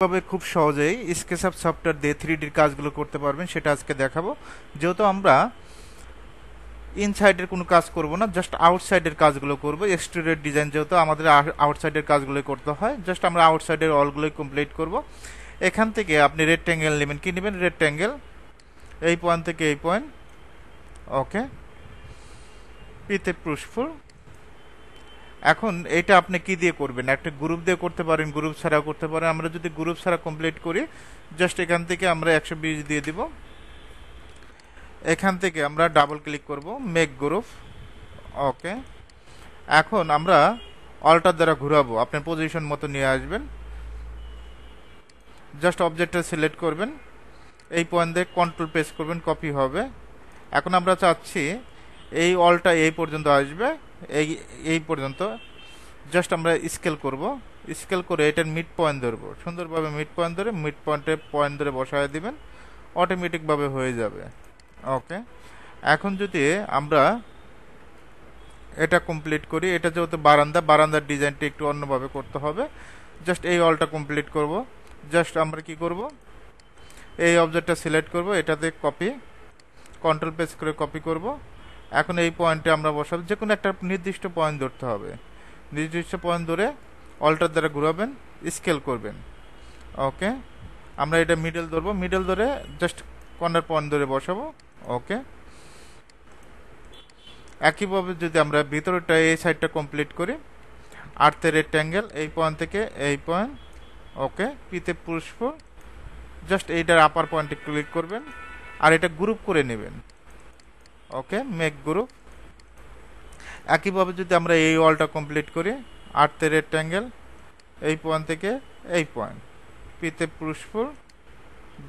ভাবে খুব সহজেই স্কেচআপ সফটওয়্যার দিয়ে 3D কাজগুলো করতে পারবেন সেটা আজকে দেখাবো। যেহেতু আমরা ইনসাইডের কোনো কাজ করব না, জাস্ট আউটসাইডের কাজগুলো করব। এক্সটেরিয়র ডিজাইন যেহেতু আমাদের আউটসাইডের কাজগুলোই করতে হয়, জাস্ট আমরা আউটসাইডের অলগুলোই কমপ্লিট করব। এখান থেকে আপনি রেক্ট্যাঙ্গেল নেবেন। কি নেবেন? রেক্ট্যাঙ্গেল। এই পয়েন্ট থেকে এই পয়েন্ট, ওকে, পিতে পুশফুল। এখন এটা আপনি কি দিয়ে করবেন? একটা গ্রুপ দিয়ে করতে পারেন, গ্রুপ ছাড়াও করতে পারেন। আমরা যদি গ্রুপ ছাড়া কমপ্লিট করি, জাস্ট এখান থেকে আমরা 120 দিয়ে দিব। এখান থেকে আমরা ডাবল ক্লিক করব, মেক গ্রুপ, ওকে। এখন আমরা অল্টার দ্বারা ঘোরাবো, আপনার পজিশন মতো নিয়ে আসবেন। জাস্ট অবজেক্টটা সিলেক্ট করবেন, এই পয়েন্ট দিয়ে কন্ট্রোল প্রেস করবেন, কপি হবে। এখন আমরা চাচ্ছি এই অলটা এই পর্যন্ত আসবে, এই এই পর্যন্ত। জাস্ট আমরা স্কেল করব, স্কেল করে এটার মিড পয়েন্ট ধরবো, সুন্দরভাবে মিড পয়েন্ট ধরে মিড পয়েন্ট ধরে বসায় দিবেন, অটোমেটিকভাবে হয়ে যাবে, ওকে। এখন যদি আমরা এটা কমপ্লিট করি, এটা যেহেতু বারান্দার ডিজাইনটা একটু অন্যভাবে করতে হবে। জাস্ট এই অলটা কমপ্লিট করব। জাস্ট আমরা কি করব, এই অবজেক্টটা সিলেক্ট করব, এটাতে কপি, কন্ট্রোল প্রেস করে কপি করব। এখন এই পয়েন্টে আমরা বসাবো, যে কোনো একটা নির্দিষ্ট পয়েন্ট ধরতে হবে। নির্দিষ্ট পয়েন্ট ধরে অল্টার দ্বারা ঘুরাবেন, স্কেল করবেন, ওকে। আমরা এটা মিডল ধরবো, মিডল ধরে জাস্ট কর্নার পয়েন্ট ধরে বসাবো, ওকে। একইভাবে যদি আমরা ভিতরটা এই সাইডটা কমপ্লিট করি, আর্থের রেক্ট্যাঙ্গেল এই পয়েন্ট থেকে এই পয়েন্ট, ওকে, পিতে পুষ্প, জাস্ট এইটার আপার পয়েন্টে ক্লিক করবেন আর এটা গ্রুপ করে নেবেন, ওকে, মেক গ্রুপ। একইভাবে যদি আমরা এই ওয়ালটা কমপ্লিট করি, আর্থের রেক্ট্যাঙ্গেল এই পয়েন্ট থেকে এই পয়েন্ট, পিতে পুষ্প,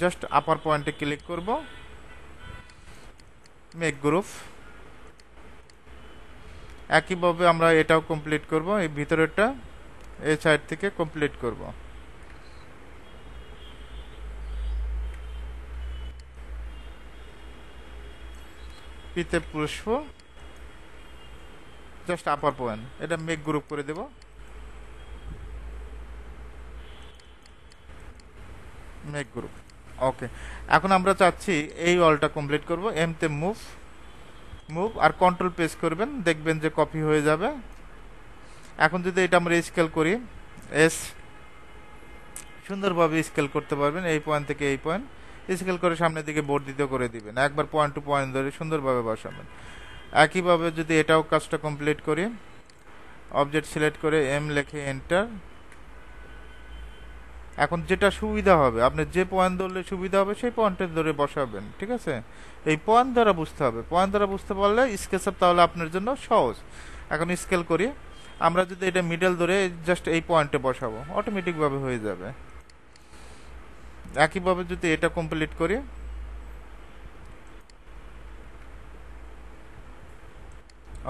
জাস্ট আপার পয়েন্টে ক্লিক করব, মেক গ্রুপ। একইভাবে আমরা এটাও কমপ্লিট করব, এই ভিতরেরটা এই সাইড থেকে কমপ্লিট করব, পিতে পুষ্প, জাস্ট আপার পয়েন্ট, এটা মেক গ্রুপ করে দেব, মেক গ্রুপ, ওকে। এখন আমরা চাচ্ছি এই অলটা কমপ্লিট করব, এমতে মুভ, মুভ আর কন্ট্রোল প্রেস করবেন, দেখবেন যে কপি হয়ে যাবে। এখন যদি এটা আমরা স্কেল করি, এস, সুন্দরভাবে স্কেল করতে পারবেন, এই পয়েন্ট থেকে এই পয়েন্ট স্কেল করে সামনের দিকে বর্ধিত করে দিবেন, একবার পয়েন্ট টু পয়েন্ট ধরে সুন্দরভাবে বসাবেন। একইভাবে যদি এটাও কাজটা কমপ্লিট করি, অবজেক্ট সিলেক্ট করে এম লিখে এন্টার। এখন যেটা সুবিধা হবে, আপনি যে পয়েন্ট ধরলে সুবিধা হবে সেই পয়েন্টে ধরে বসাবেন, ঠিক আছে। এই পয়েন্ট দ্বারা বুঝতে হবে, পয়েন্ট দ্বারা বুঝতে পারলে স্কেচআপ তাহলে আপনার জন্য সহজ। এখন স্কেল করি, আমরা যদি এটা মিডল ধরে জাস্ট এই পয়েন্টে বসাবো, অটোমেটিকভাবে হয়ে যাবে। একইভাবে যদি এটা কমপ্লিট করি,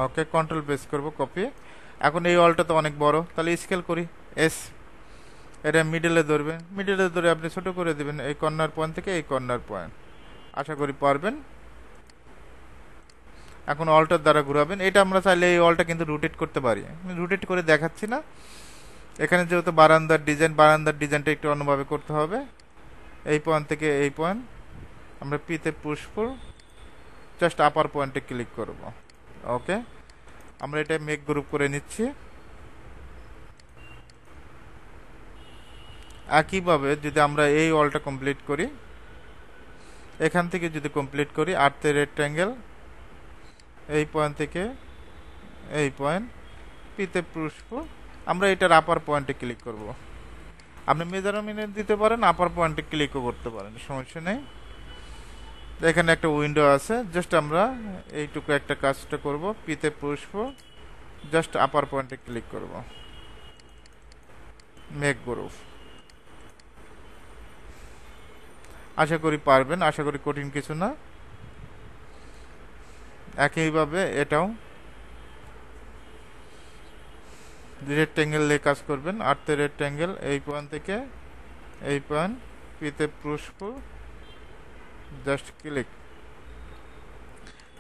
ওকে, কন্ট্রোল প্রেস করব, কপি। এখন এই অলটা তো অনেক বড়, তাহলে স্কেল করি, এস, এটা মিডলে ধরবেন, মিডলে ধরে আপনি ছোট করে দেবেন, এই কর্নার পয়েন্ট থেকে এই কর্নার পয়েন্ট, আশা করি পারবেন। এখন অলটার দ্বারা ঘুরাবেন, এটা আমরা চাইলে এই অলটা কিন্তু রোটেট করতে পারি, আমি রোটেট করে দেখাচ্ছি না। এখানে যেহেতু বারান্দার ডিজাইনটা একটু অন্যভাবে করতে হবে। এই পয়েন্ট থেকে এই পয়েন্ট আমরা পিতে পুশ করব, জাস্ট আপার পয়েন্টে ক্লিক করব, ওকে। আমরা এটা মেক গ্রুপ করে নিচ্ছি। একইভাবে যদি আমরা এই ওয়ালটা কমপ্লিট করি, এখান থেকে যদি কমপ্লিট করি, আর্থের রেক্ট্যাঙ্গেল এই পয়েন্ট থেকে এই পয়েন্ট, পিতে পুষ্প, আমরা এটার আপার পয়েন্টে ক্লিক করব। আপনি মেজারমেন্ট দিতে পারেন, আপার পয়েন্টে ক্লিকও করতে পারেন, সমস্যা নেই। এখানে একটা উইন্ডো আছে, জাস্ট আমরা এইটুকু একটা কাজটা করব, পিতে পুষ্প, জাস্ট আপার পয়েন্টে ক্লিক করব, মেক গ্রুপ। আশা করি পারবেন, আশা করি কঠিন কিছু না। একইভাবে এটাও রেক্ট্যাঙ্গেল দিয়ে কাজ করবেন, আর্থের রেক্ট্যাঙ্গেল এই পয়েন্ট থেকে এই পয়েন্ট, পিতে পুষ্প, জাস্ট ক্লিক,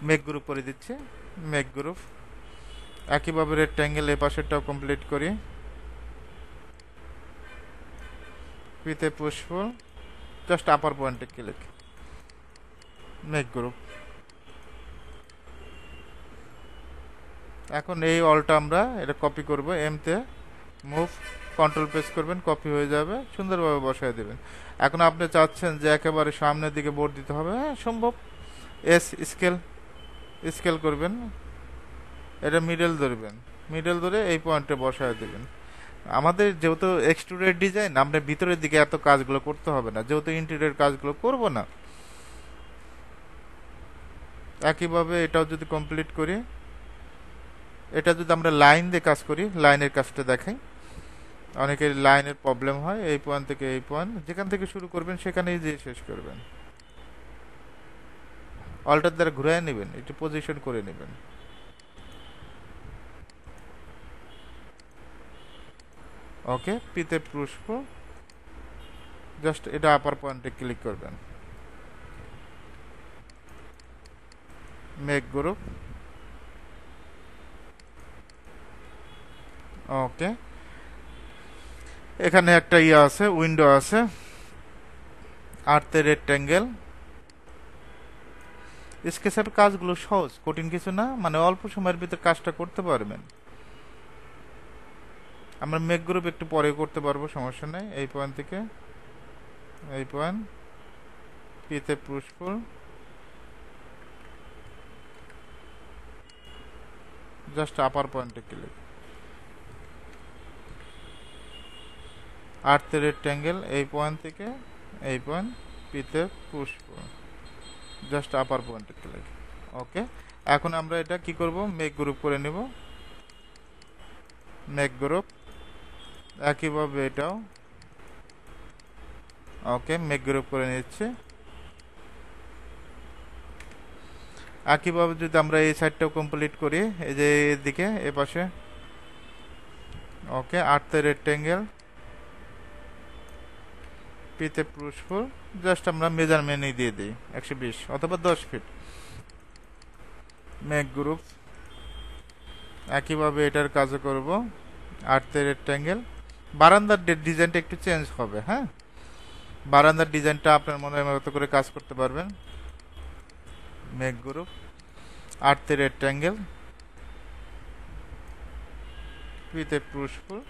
মেক গ্রুপ করে দিচ্ছি, মেক গ্রুপ। একইভাবে রেক্ট্যাঙ্গেল এই পাশেরটাও কমপ্লিট করি, পিতে পুশফুল, জাস্ট আপার পয়েন্টে ক্লিক, মেক গ্রুপ। এখন এই অলটা আমরা এটা কপি করব, এমতে মুভ, কন্ট্রোল প্রেস করবেন, কপি হয়ে যাবে, সুন্দরভাবে বসায় দেবেন। এখন আপনি চাচ্ছেন যে একেবারে সামনের দিকে বোর্ড দিতে হবে, হ্যাঁ সম্ভব। এস স্কেল, স্কেল করবেন, এটা মিডল ধরবেন, মিডল ধরে এই পয়েন্টে বসায় দেবেন। আমাদের যেহেতু এক্সট্রুডেড ডিজাইন, আমরা ভিতরের দিকে এত কাজগুলো করতে হবে না, যেহেতু ইন্টেরিয়র কাজগুলো করব না। একইভাবে এটাও যদি কমপ্লিট করি, এটা যদি আমরা লাইন দিয়ে কাজ করি, লাইনের কাজটা দেখাই। অনেকের লাইনের প্রবলেম হয়, এই পয়েন্ট থেকে এই পয়েন্ট যেখান থেকে শুরু করবেন সেখানেই যেয়ে শেষ করবেন। অল্টার দ্বারা ঘুরায় নেবেন, একটু পজিশন করে নেবেন। ওকে, পিতে পুষ্প, জাস্ট এটা আপার পয়েন্টে ক্লিক করবেন, মেক গ্রুপ। ওকে, এখানে একটা ইয়ে আছে, উইন্ডো আছে, আর্থে রেক্ট্যাঙ্গেল। স্কেচের কাজগুলো সহজ, কঠিন কিছু না, মানে অল্প সময়ের ভিতরে কাজটা করতে পারবেন। আমরা মেক গ্রুপ একটু পরে করতে পারবো, সমস্যা নেই। এই পয়েন্ট থেকে এই পয়েন্ট, পিতে পুষ্ফুল, জাস্ট আপার পয়েন্টে ক্লিক, আর্থে রেক্ট্যাঙ্গেল, এই পয়েন্ট থেকে এই পয়েন্ট, পিতে পুষ্ফুল, জাস্ট আপার পয়েন্টে ক্লিক। ওকে, এখন আমরা এটা কি করব, মেক গ্রুপ করে নেব, মেক গ্রুপ। একইভাবে এটাও ওকে, মেক গ্রুপ করে নিচ্ছি। একইভাবে যদি আমরা এই সাইডটাও কমপ্লিট করি, এই যে এদিকে এ পাশে, ওকে, আর্থে রেক্ট্যাঙ্গেল, পিতে পুষ্ফুল, জাস্ট আমরা মেজারমেন্টই দিয়ে দিই 120 অথবা 10 ফিট, মেক গ্রুপ। একইভাবে এটার কাজও করব, আর্থে রেক্ট্যাঙ্গেল। বারান্দার ডিজাইনটা একটু চেঞ্জ হবে, হ্যাঁ, বারান্দার ডিজাইনটা আপনার মনের মতো করে কাজ করতে পারবেন। মেক গ্রুপ, আর্থে রেক্ট্যাঙ্গেল, পিতে পুষ্ফুল।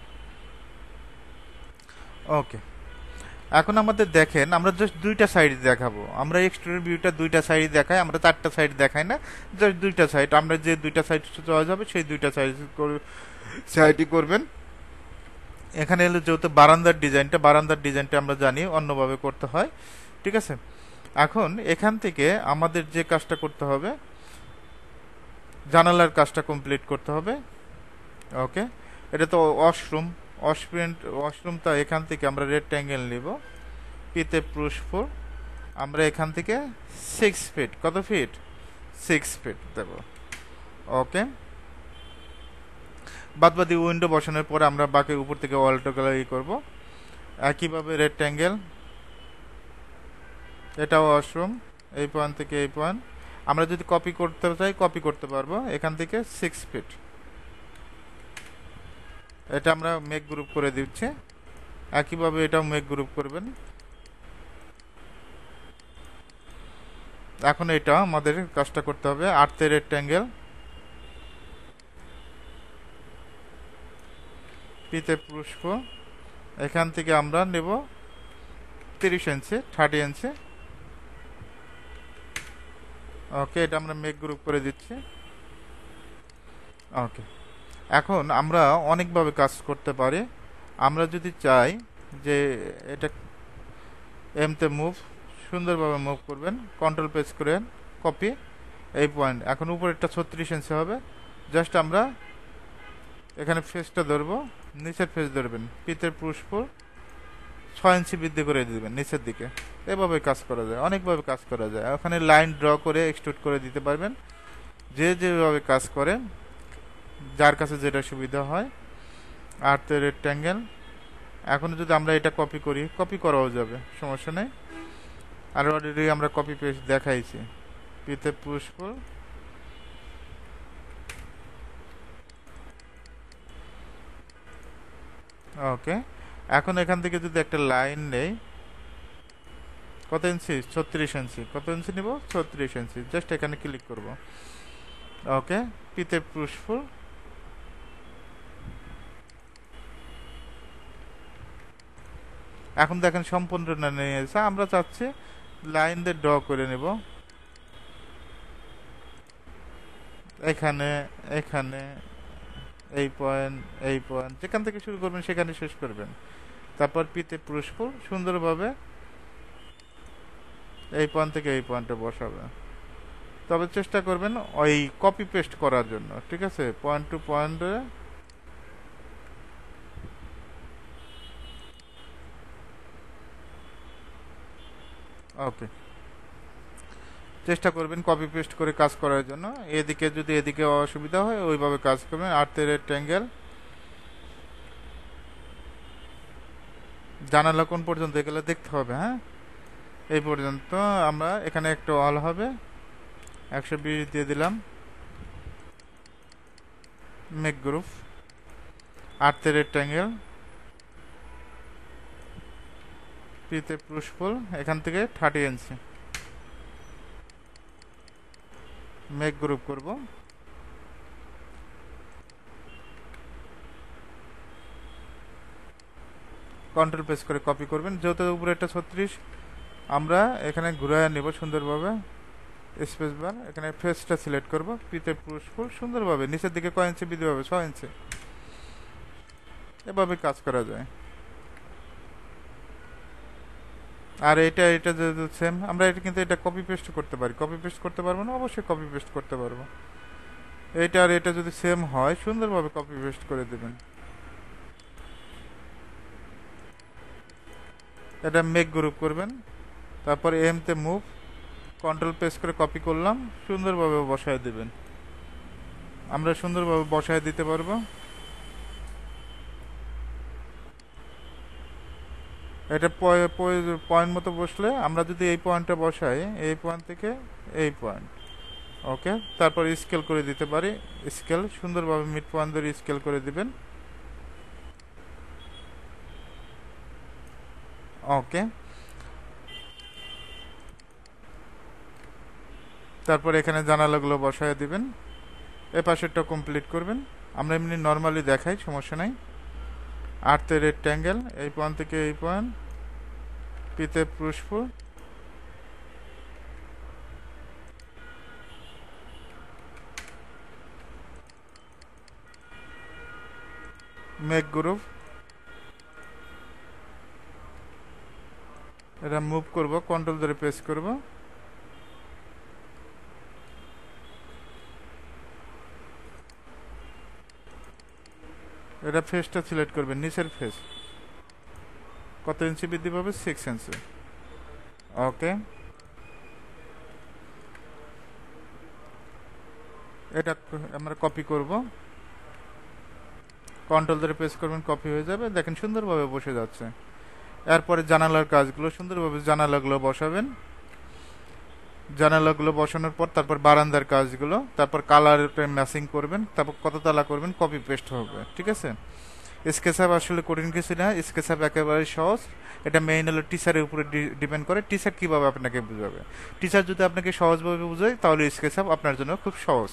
ওকে, এখন আমাদের দেখেন, আমরা জাস্ট দুইটা সাইড দেখাবো। আমরা এক্সটেরিয়র ভিউটা দুইটা সাইড দেখাই, আমরা চারটা সাইড দেখাই না, জাস্ট দুইটা সাইড। আমরা যে দুইটা সাইড চয়েস হবে সেই দুইটা সাইডই করবেন। এখানে এলো যেহেতু বারান্দার ডিজাইনটা আমরা জানি অন্যভাবে করতে হয়, ঠিক আছে। এখন এখান থেকে আমাদের যে কাজটা করতে হবে, জানালার কাজটা কমপ্লিট করতে হবে। ওকে, এটা তো ওয়াশরুমটা এখান থেকে আমরা রেক্ট্যাঙ্গেল নিব, পিতে পুষ্ফুল, আমরা এখান থেকে 6 ফিট, কত ফিট, 6 ফিট দেব। ওকে, বাদবাকি উইন্ডো বসানোর পরে আমরা বাকি উপর থেকে ওয়ালটাগুলো করব। একইভাবে রেক্ট্যাঙ্গেল, এটা ওয়াশরুম, এই পয়েন্ট থেকে এই পয়েন্ট আমরা যদি কপি করতে চাই কপি করতে পারবো, এখান থেকে 6 ফিট। এটা আমরা মেক গ্রুপ করে দিচ্ছি। একইভাবে এটাও মেক গ্রুপ করবেন। এখন এটা আমাদের কাজটা করতে হবে, আর্থে রেক্ট্যাঙ্গেল, পিতে পুষ্প, এখান থেকে আমরা নেব 30 ইঞ্চি, 30 ইঞ্চি। ওকে, এটা আমরা মেক গ্রুপ করে দিচ্ছি। ওকে, এখন আমরা অনেকভাবে কাজ করতে পারি। আমরা যদি চাই যে এটা এমতে মুভ, সুন্দরভাবে মুভ করবেন, কন্ট্রোল প্রেস করেন, কপি, এই পয়েন্ট। এখন উপরেরটা 36 ইঞ্চি হবে, জাস্ট আমরা এখানে ফেসটা ধরবো, নিচের ফেস ধরবেন, পিতের পুষ্প 6 ইঞ্চি বৃদ্ধি করে দিবেন নিচের দিকে। এভাবে কাজ করা যায়, অনেকভাবে কাজ করা যায়। ওখানে লাইন ড্র করে এক্সট্রুড করে দিতে পারবেন, যে যেভাবে কাজ করে, যার কাছে যেটা সুবিধা হয়। আর্থে রেক্ট্যাঙ্গেল, এখন যদি আমরা এটা কপি করি, কপি করাও যাবে, সমস্যা নেই। আর অলরেডি আমরা কপি পেস্ট দেখাইছি, পিতে পুষ্প, ওকে। এখন এখান থেকে যদি একটা লাইন নেই, কত ইঞ্চি? 36 ইঞ্চি। কত ইঞ্চি নিব? 36 ইঞ্চি। জাস্ট এখানে ক্লিক করব। ওকে, পিতে পুশফুল। এখন দেখেন সম্পূর্ণ নিয়েছে। আমরা চাচ্ছি লাইন দিয়ে ড্র করে নেব। এখানে, এখানে, এই পয়েন্ট, এই পয়েন্ট, যেখান থেকে শুরু করবেন সেখানে শেষ করবেন। তারপর পিতে পুশফুল সুন্দরভাবে এই পয়েন্ট থেকে এই পয়েন্টে বসাবে। তবে চেষ্টা করবেন ওই কপি পেস্ট করার জন্য, ঠিক আছে? পয়েন্ট টু পয়েন্টে ওকে, চেষ্টা করবেন কপি পেস্ট করে কাজ করার জন্য। এদিকে যদি এদিকে অসুবিধা হয় ওইভাবে কাজ করবেন। আর্থের রেক্ট্যাঙ্গেল, জানালা কোন পর্যন্ত এগুলো দেখতে হবে। হ্যাঁ, এই পর্যন্ত। আমরা এখানে একটা অল হবে, 120 দিয়ে দিলাম। মেক গ্রুপ, আর্থের রেক্ট্যাঙ্গেল, পিতে পুশফুল, এখান থেকে 30 ইঞ্চি মেক গ্রুপ করব। কন্ট্রোল প্রেস করে কপি করবেন। যেহেতু উপরে একটা 36, আমরা এখানে ঘুরায় নেব সুন্দরভাবে। স্পেস বার, এখানে ফেসটা সিলেক্ট করব। পিতে পুশফুল সুন্দরভাবে নিচের দিকে কয় ইঞ্চি বৃদ্ধি হবে? 6 ইঞ্চি। এভাবে কাজ করা যায়। আর এটা এটা যেহেতু সেম, আমরা এটা কিন্তু এটা কপি পেস্ট করতে পারি। কপি পেস্ট করতে পারবো না? অবশ্যই কপি পেস্ট করতে পারবো। এটা আর এটা যদি সেম হয় সুন্দরভাবে কপি পেস্ট করে দেবেন। এটা মেক গ্রুপ করবেন। তারপর এমতে মুভ, কন্ট্রোল প্রেস করে কপি করলাম, সুন্দরভাবে বসায় দেবেন। আমরা সুন্দরভাবে বসায় দিতে পারবো। এটা পয়েন্ট মতো বসলে, আমরা যদি এই পয়েন্টটা বসাই, এই পয়েন্ট থেকে এই পয়েন্ট, ওকে, তারপর স্কেল করে দিতে পারি। স্কেল সুন্দরভাবে মিড পয়েন্ট ধরে স্কেল করে দিবেন। ওকে, তারপর এখানে জানালাগুলো বসায় দিবেন। এ পাশেরটা কমপ্লিট করবেন। আমরা এমনি নর্মালি দেখাই, সমস্যা নাই। আর্থের রেক্ট্যাঙ্গেল, এই পয়েন্ট থেকে এই পয়েন্ট, পিতে পুশফুল, মেক গ্রুপ, এটা মুভ করব, কন্ট্রোল ধরে প্রেস করব। এটা ফেসটা সিলেক্ট করবেন, নিচের ফেস। কত ইঞ্চি বৃদ্ধি পাবে? 6 ইঞ্চি। ওকে, এটা আমরা কপি করব। কন্ট্রোল ধরে প্রেস করবেন, কপি হয়ে যাবে। দেখেন সুন্দরভাবে বসে যাচ্ছে। এরপরে জানালার কাজগুলো সুন্দরভাবে জানালাগুলো বসাবেন। জানালাগুলো বসানোর পর তারপর বারান্দার কাজগুলো, তারপর কালার ম্যাচিং করবেন, তারপর কত তালা করবেন, কপি পেস্ট হবে। ঠিক আছে? স্কেচআপ আসলে কঠিন কিছু না, স্কেচআপ একেবারে সহজ। এটা মেইন হলো টিচারের উপরে ডিপেন্ড করে, টিচার কিভাবে আপনাকে বুঝাবে। টিচার যদি আপনাকে সহজভাবে বুঝায় তাহলে স্কেচআপ আপনার জন্য খুব সহজ।